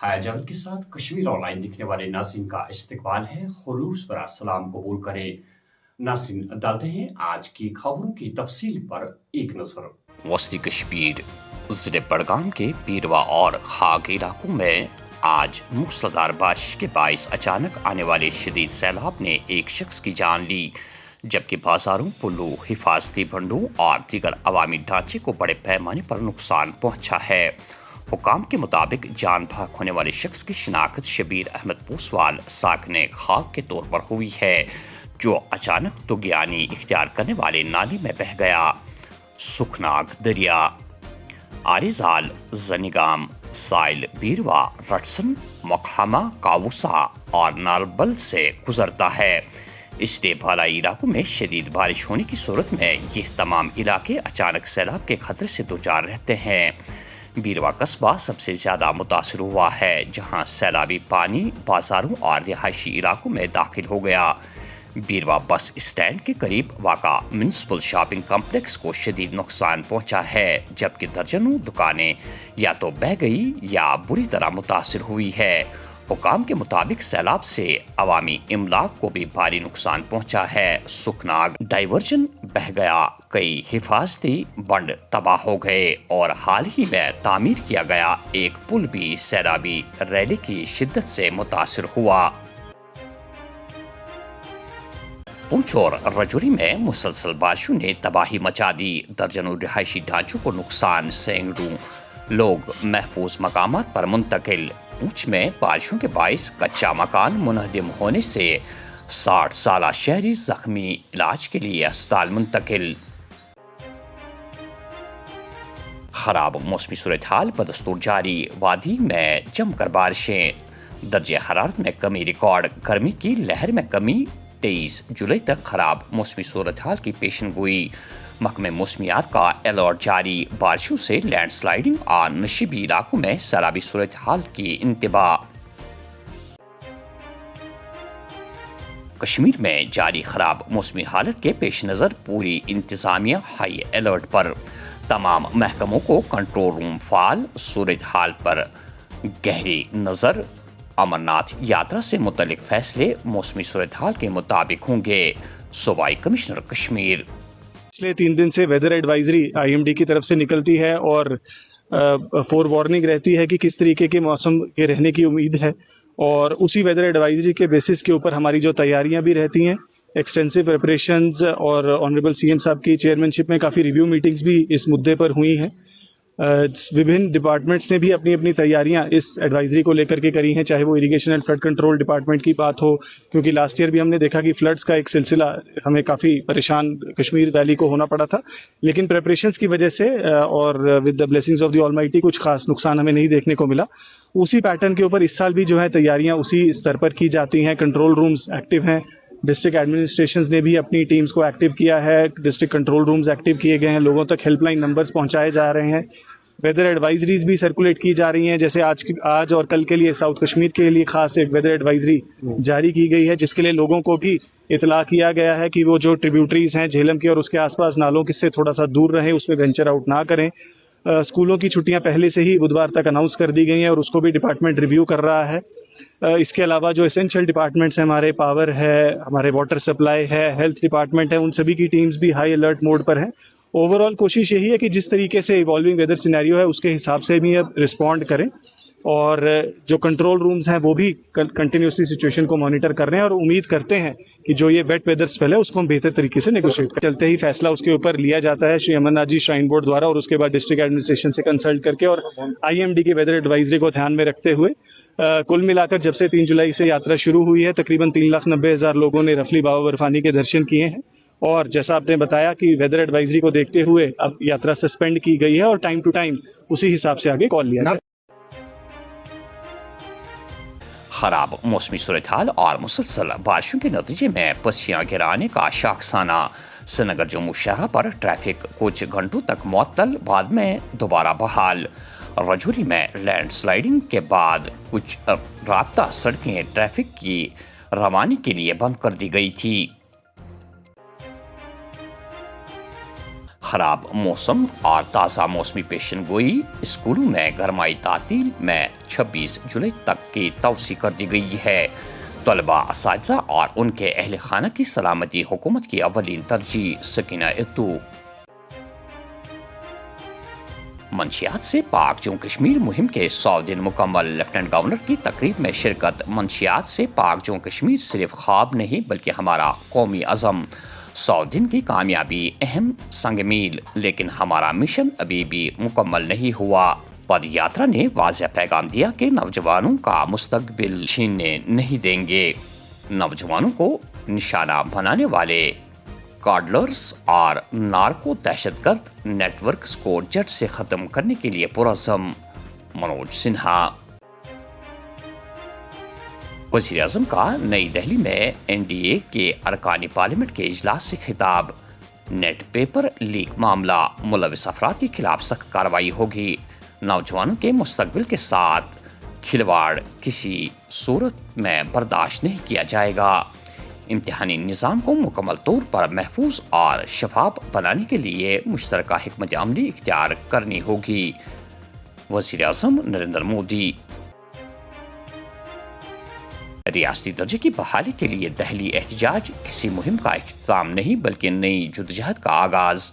हाया जावेद के साथ कश्मीर ऑनलाइन दिखने वाले नाज़रीन का इस्तकबाल है। खुलूस भरा सलाम कबूल करें। नाज़रीन, डालते हैं आज की खबरों की तफसील पर एक नजर। वस्ती कश्मीर ज़िले बडगाम के पीरवा और खाग इलाकों में आज मूसलाधार बारिश के बाइस अचानक आने वाले शदीद सैलाब ने एक शख्स की जान ली, जबकि बाजारों, पुलों, हिफाजती बंडों और दीगर अवामी ढांचे को बड़े पैमाने पर नुकसान पहुंचा है। हुकाम के मुताबिक जान भाग होने वाले शख्स की शिनाख्त शबीर अहमद पूसवाल साकने खाक के तौर पर हुई है, जो अचानक तुगयानी इख्तियार करने वाले नाली में बह गया। सुखनाग दरिया आरिजाल, जनिगाम, साइल, बीरवा, रटसन, मकहमा, कावूसा और नालबल से गुजरता है। इसलिए भालाई इलाकों में शदीद बारिश होने की सूरत में यह तमाम इलाके अचानक सैलाब के खतरे से दो चार रहते हैं। बीरवा कस्बा सबसे ज़्यादा मुतासर हुआ है, जहां सैलाबी पानी बाजारों और रिहायशी इलाकों में दाखिल हो गया। बीरवा बस स्टैंड के करीब वाक़ा म्युनिसिपल शॉपिंग कम्प्लेक्स को शदीद नुकसान पहुंचा है, जबकि दर्जनों दुकानें या तो बह गई या बुरी तरह मुतासर हुई है। हुकाम के मुताबिक सैलाब से अवामी इमलाक को भी भारी नुकसान पहुंचा है। सुखनाग डाइवर्जन बह गया, कई हिफाजती बंड तबाह हो गए और हाल ही में तामीर किया गया एक पुल भी सैलाबी रैली की शिद्दत से मुतासर हुआ। पूंछ और रजौरी में मुसलसल बारिशों ने तबाही मचा दी, दर्जनों रिहायशी ढांचों को नुकसान, सैकड़ों लोग महफूज मकामात पर मुंतकिल। पूंछ में बारिशों के बाइस कच्चा मकान मुनहदम होने से 60 साला शहरी जख्मी, इलाज के लिए अस्पताल मुंतकिल। खराब मौसमी सूरत हाल बदस्तूर जारी, वादी में जमकर बारिशें, दर्जे हरारत में कमी रिकॉर्ड, गर्मी की लहर में कमी, 23 जुलाई तक खराब मौसमी सूरत हाल की पेशन गोई। महकमे मौसमियात का अलर्ट जारी, बारिशों से लैंडस्लाइडिंग और नशीबी इलाकों में सैलाबी सूरत हाल की इंतबाह। कश्मीर में जारी खराब मौसमी हालत के पेश नज़र पूरी इंतजामिया हाई अलर्ट पर। तमाम महकमों को कंट्रोल रूम फाल, सूरत हाल पर गहरी नज़र। अमरनाथ यात्रा से मुतल्लिक फैसले मौसमी सूरत हाल के मुताबिक होंगे। सूबाई कमिश्नर कश्मीर। पिछले 3 दिन से वेदर एडवाइजरी IMD की तरफ से निकलती है और फोर वार्निंग रहती है कि किस तरीके के मौसम के रहने की उम्मीद है, और उसी वेदर एडवाइजरी के बेसिस के ऊपर हमारी जो तैयारियां भी रहती हैं, एक्सटेंसिव प्रिपरेशंस, और ऑनरेबल CM साहब की चेयरमैनशिप में काफ़ी रिव्यू मीटिंग्स भी इस मुद्दे पर हुई हैं। विभिन्न डिपार्टमेंट्स ने भी अपनी अपनी तैयारियां इस एडवाइजरी को लेकर के करी हैं, चाहे वो irrigation and flood control department की बात हो, क्योंकि लास्ट ईयर भी हमने देखा कि फ्लड्स का एक सिलसिला हमें काफ़ी परेशान कश्मीर वैली को होना पड़ा था, लेकिन प्रेपरेशंस की वजह से और with the blessings of the almighty कुछ खास नुकसान हमें नहीं देखने को मिला। उसी पैटर्न के ऊपर इस साल भी जो है तैयारियाँ उसी स्तर पर की जाती हैं। कंट्रोल रूम्स एक्टिव हैं, डिस्ट्रिक्ट एडमिनिस्ट्रेशंस ने भी अपनी टीम्स को एक्टिव किया है, डिस्ट्रिक्ट कंट्रोल रूम्स एक्टिव किए गए हैं, लोगों तक हेल्पलाइन नंबर्स पहुंचाए जा रहे हैं, वेदर एडवाइजरीज भी सर्कुलेट की जा रही हैं। जैसे आज और कल के लिए साउथ कश्मीर के लिए खास एक वेदर एडवाइजरी जारी की गई है, जिसके लिए लोगों को भी इतला किया गया है कि वो जो ट्रिब्यूटरीज हैं झेलम की और उसके आसपास नालों से थोड़ा सा दूर रहें, उसमें वेंचर आउट ना करें। स्कूलों की छुट्टियां पहले से ही बुधवार तक अनाउंस कर दी गई हैं और उसको भी डिपार्टमेंट रिव्यू कर रहा है। इसके अलावा जो एसेंशियल डिपार्टमेंट्स हैं, हमारे पावर है, हमारे वाटर सप्लाई है, हेल्थ डिपार्टमेंट है, उन सभी की टीम्स भी हाई अलर्ट मोड पर हैं। ओवरऑल कोशिश यही है कि जिस तरीके से इवॉल्विंग वेदर सिनेरियो है उसके हिसाब से भी अब रिस्पॉन्ड करें, और जो कंट्रोल रूम्स हैं वो भी कंटिन्यूसली सिचुएशन को मॉनिटर कर रहे हैं, और उम्मीद करते हैं कि जो ये वेट वेदर स्पेल है उसको हम बेहतर तरीके से नेगोशिएट कर चलते ही फैसला उसके ऊपर लिया जाता है श्री अमरनाथ जी श्राइन बोर्ड द्वारा, और उसके बाद डिस्ट्रिक्ट एडमिनिस्ट्रेशन से कंसल्ट करके और IMD के वेदर एडवाइजरी को ध्यान में रखते हुए कुल मिलाकर जब से 3 जुलाई से यात्रा शुरू हुई है तकरीबन 3,90,000 लोगों ने रफली बाबा बर्फानी के दर्शन किए हैं। और जैसा आपने बताया कि वेदर एडवाइजरी को देखते हुए अब यात्रा सस्पेंड की गई है और टाइम टू टाइम उसी हिसाब से आगे कॉल लिया जाए। खराब मौसमी सूरत हाल और मुसलसल बारिशों के नतीजे में पसियां गिराने का शाखसाना। श्रीनगर जम्मू शहर पर ट्रैफिक कुछ घंटों तक मुअत्तल, बाद में दोबारा बहाल। रजौरी में लैंडस्लाइडिंग के बाद कुछ राब्ता सड़कें ट्रैफिक की रवानी के लिए बंद कर दी गई थी। خراب موسم اور تازہ موسمی پیشن گوئی، اسکولوں میں گرمائی تعطیل میں 26 جولائی تک کی توسیع کر دی گئی ہے۔ طلباء، اساتذہ اور ان کے اہل خانہ کی سلامتی حکومت کی اولین ترجیح: سکینہ اتو۔ منشیات سے پاک جموں کشمیر مہم کے 100 دن مکمل، لیفٹیننٹ گورنر کی تقریب میں شرکت۔ منشیات سے پاک جموں کشمیر صرف خواب نہیں بلکہ ہمارا قومی عزم۔ 100 دن کی کامیابی اہم سنگ میل، لیکن ہمارا مشن ابھی بھی مکمل نہیں ہوا۔ پد یاترا نے واضح پیغام دیا کہ نوجوانوں کا مستقبل چھیننے نہیں دیں گے۔ نوجوانوں کو نشانہ بنانے والے کارڈلرز اور نارکو دہشت گرد نیٹ ورکس کو جڑ سے ختم کرنے کے لیے پرعزم: منوج سنہا۔ وزیر اعظم کا نئی دہلی میں NDA کے ارکان پارلیمنٹ کے اجلاس سے خطاب۔ نیٹ پیپر لیک معاملہ: ملوث افراد کے خلاف سخت کارروائی ہوگی۔ نوجوانوں کے مستقبل کے ساتھ کھلواڑ کسی صورت میں برداشت نہیں کیا جائے گا۔ امتحانی نظام کو مکمل طور پر محفوظ اور شفاف بنانے کے لیے مشترکہ حکمت عملی اختیار کرنی ہوگی: وزیر اعظم نریندر مودی۔ ریاستی درجے کی بحالی کے لیے دہلی احتجاج کسی مہم کا اختتام نہیں بلکہ نئی جدوجہد کا آغاز۔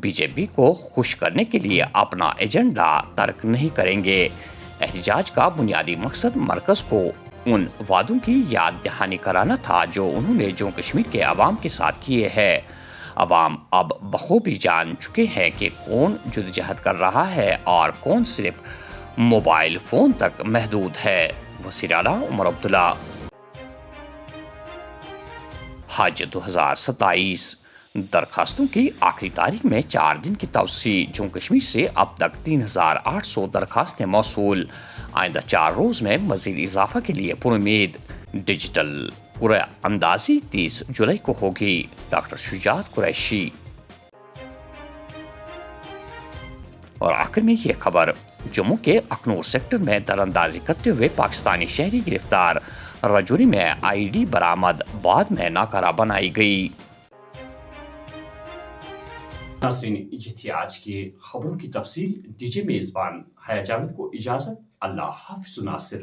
بی جے پی کو خوش کرنے کے لیے اپنا ایجنڈا ترک نہیں کریں گے۔ احتجاج کا بنیادی مقصد مرکز کو ان وعدوں کی یاد دہانی کرانا تھا جو انہوں نے جموں کشمیر کے عوام کے ساتھ کیے ہیں۔ عوام اب بخوبی جان چکے ہیں کہ کون جدوجہد کر رہا ہے اور کون صرف موبائل فون تک محدود ہے: وزیر اعلیٰ عمر عبداللہ۔ حج 2027 درخواستوں کی آخری تاریخ میں 4 دن کی توسیع۔ جموں کشمیر سے اب تک 3800 درخواستیں موصول۔ آئندہ 4 روز میں مزید اضافہ کے لیے پرامید۔ ڈیجیٹل قرعہ اندازی 30 جولائی کو ہوگی: ڈاکٹر شجاعت قریشی۔ اور آخر میں یہ خبر: جموں کے اخنور سیکٹر میں در اندازی کرتے ہوئے پاکستانی شہری گرفتار۔ رجوری میں ID برآمد، بعد میں ناکارہ بنائی گئی۔ ناظرین، یہ تھی آج کی خبروں کی تفصیل۔ DJ میزبان حیا جاوید کو اجازت۔ اللہ حافظ ناصر۔